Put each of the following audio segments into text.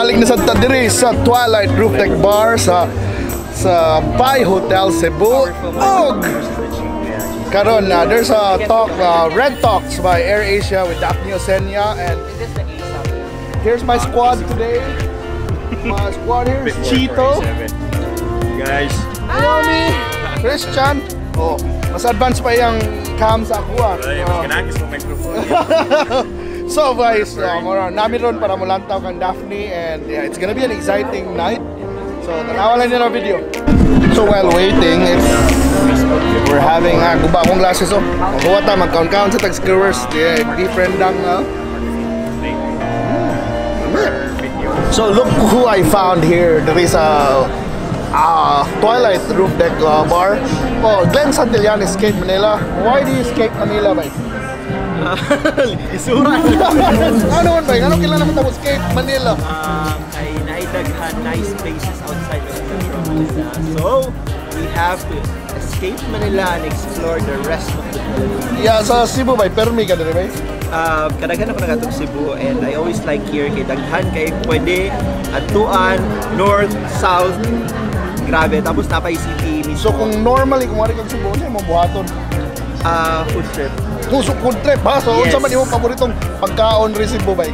balik na sa Tadiri sa Twilight Roof Deck Bar sa Pai Hotel Cebu. Og karon there's a talk, Red Talks by AirAsia with Daphne Osenia, and here's my squad today. My squad here is Chito, guys, Naomi, Christian. Oh, mas advance pa yung cam sa ako. So guys, namin ron para mulantaw kang Daphne, and yeah, it's gonna be an exciting night. So tanawalan niyo na video. So while waiting, we're having guba akong glasses oh. Kuha ta mag-count sa tag-screwers, different lang So look who I found here. There is a Twilight Roof Deck Bar. Oh, Glenn Santillan, Escape Manila. Why do you escape Manila, bay? Isura. Ano man, bay? Ano kailan naman tapos escape Manila? Ay naidaghan nice places outside of Manila. So, we have to escape Manila and explore the rest of the Philippines. Yeah, sa Cebu, bay. Permi ka din, bay? Kadaghan ako nagatong Cebu, and I always like here kay daghan kay pwede atuan, north, south. Grabe, tapos napay city mismo. So kung normally, kung wari kang Cebu, ano yung mga buhaton? Food trip. Food trip ha? So yes. Unsa man imong paboritong pagkaon rin Cebu ba?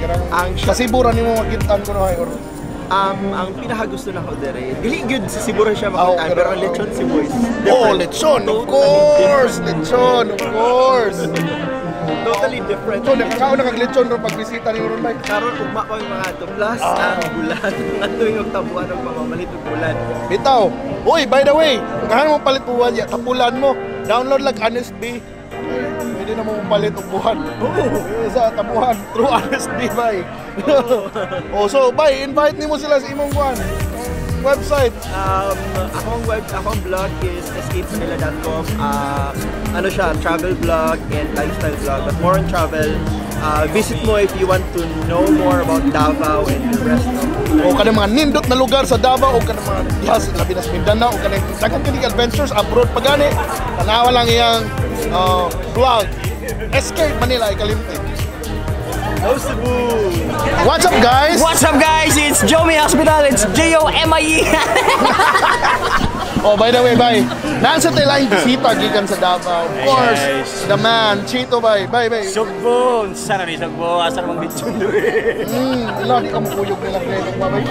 Sa Cebu ran imong makitaan ko na or ang pinakagusto na ko dire. Dili good sa Cebu rin siya makitaan, pero ang lechon Cebu is different. Oh, lechon, of course! Lechon, of course! Totally different. So nakakaon na kag lechon ron pagbisita ni ron bay. Karon ugma pa yung mga to plus ang bulan. Ato yung tabuan ng mga malitong bulan. Bitaw. Uy, by the way, kung kahan mo palit buwan ya, tapulan mo. Download like Honest B. Pwede na mo palit og buwan. Sa tabuhan through Honest B bay. Oh, so bay, invite nimo sila sa imong buwan. Website. Akong blog is escapemanila.com. Ano siya, travel blog and lifestyle blog, but more on travel. Visit mo if you want to know more about Davao and the rest of o kanang mga nindot na lugar sa Davao, o kanang mga dihas labi na sa Mindanao, o kanang daghang kining adventures abroad pagani. Tanawa lang iyang blog. Escape Manila ikalimti. Go Cebu! What's up guys? What's up guys? It's Jomi Hospital. It's Jomie. Oh, by the way, bay. Nasa tayong bisita gikan sa Davao. Of course, the man, Chito bay. Bay. Sugbo! Sana ni Sugbo? Asa namang lechon doon? Ilan di ka mukuyog nila kayo ba bay?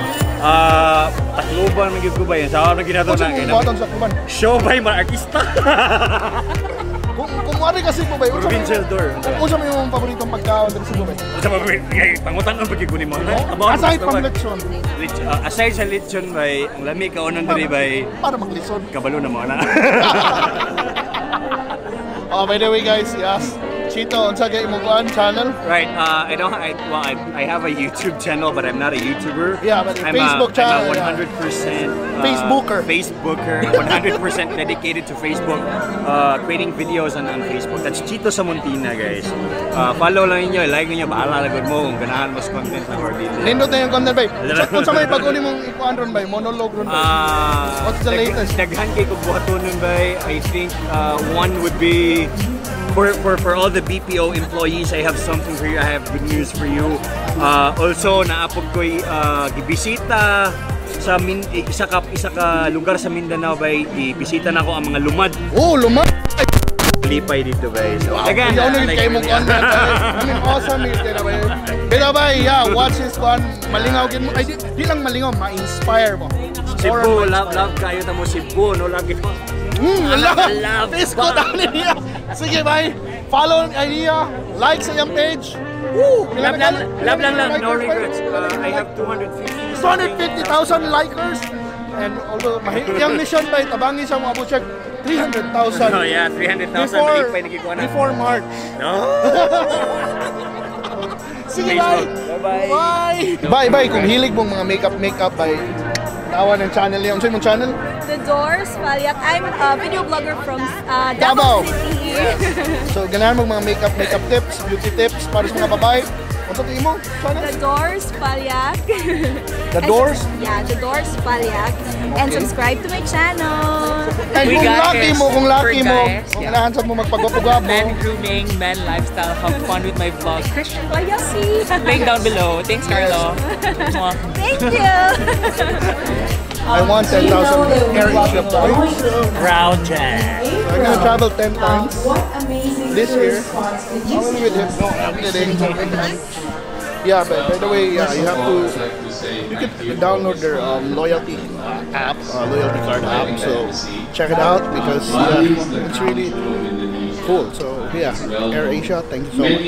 Takluban magiging ko ba yun? Sa ako na ginagawa na kayo na. Sa kuban? Show by mga artista! Kung wari kasi po bay, provincial door. Unsa mo yung paboritong pagkaon dito sa Dubai? Unsa mo pangutan ang pagkikunin mo? Aside from lechon. Aside sa lechon bay, ang lami ka unang diri bay. Para maglechon. Kabalo na mo na. Oh, by the way guys, yes. Chito, unsa kay imong channel? Right, I have a YouTube channel, but I'm not a YouTuber. Yeah, but I'm Facebook channel. I'm 100% Facebooker, 100% dedicated to Facebook, creating videos on Facebook. That's Chito Samuntina, guys. Follow lang niyo, like niyo, bahala lagod mo kung ganahan mo sa content na or video. Nindot na yung content bay. Unsa may pag-uli mong ikuan ron bay? Monologue ron bay. What's the latest? Daghan kay kog buhaton nun bay. I think one would be for all the BPO employees, I have something for you. I have good news for you. Also, naapog ko'y gibisita sa isa ka lugar sa Mindanao bay. Ibisita na ko ang mga lumad. Oh, lumad! Lipay dito bay. So, again, kay mong content. I mean, awesome it na bay. Pero bay, yeah, watch this one. Malingaw gid mo. Ay, di lang malingaw, ma-inspire mo. Cebu, love kayo ta mo Cebu, no love mo. Love. Isko down niya. Sige, bye. Follow niya. Like sa iyang page. Woo! Love lang. No regrets. I have 250,000 likers. And although yung mission ba, tabangi siya mga check 300,000. Oh yeah, 300,000 before March. No. Sige, bye. Bye. Bye. Kung hilig mong mga makeup, bye. Tawa ng channel niya. Ano mong channel? The Doors Paliat. I'm a video blogger from Davao City. So, ganahan mong mga makeup tips, beauty tips para sa mga babae. What's the name mo? The Doors Palyak. The Doors? Yeah, The Doors Palyak. And subscribe to my channel. And We kung got lucky this mo, kung lucky for mo, guys, kung yeah. inahansan mo magpagwapo-gwapo. Men grooming, men lifestyle, have fun with my vlog. Christian, Palyaksi. link down below. Thanks, Carlo. Mwah. Thank you. I want 10,000 AirAsia points. Proud Jack. I'm gonna travel 10 times this year. Only with him. No, I'm kidding. Yeah, but by the way, you have to. You can download their loyalty app, loyalty card app. So check it out because it's really cool. So yeah, AirAsia, thank you so much.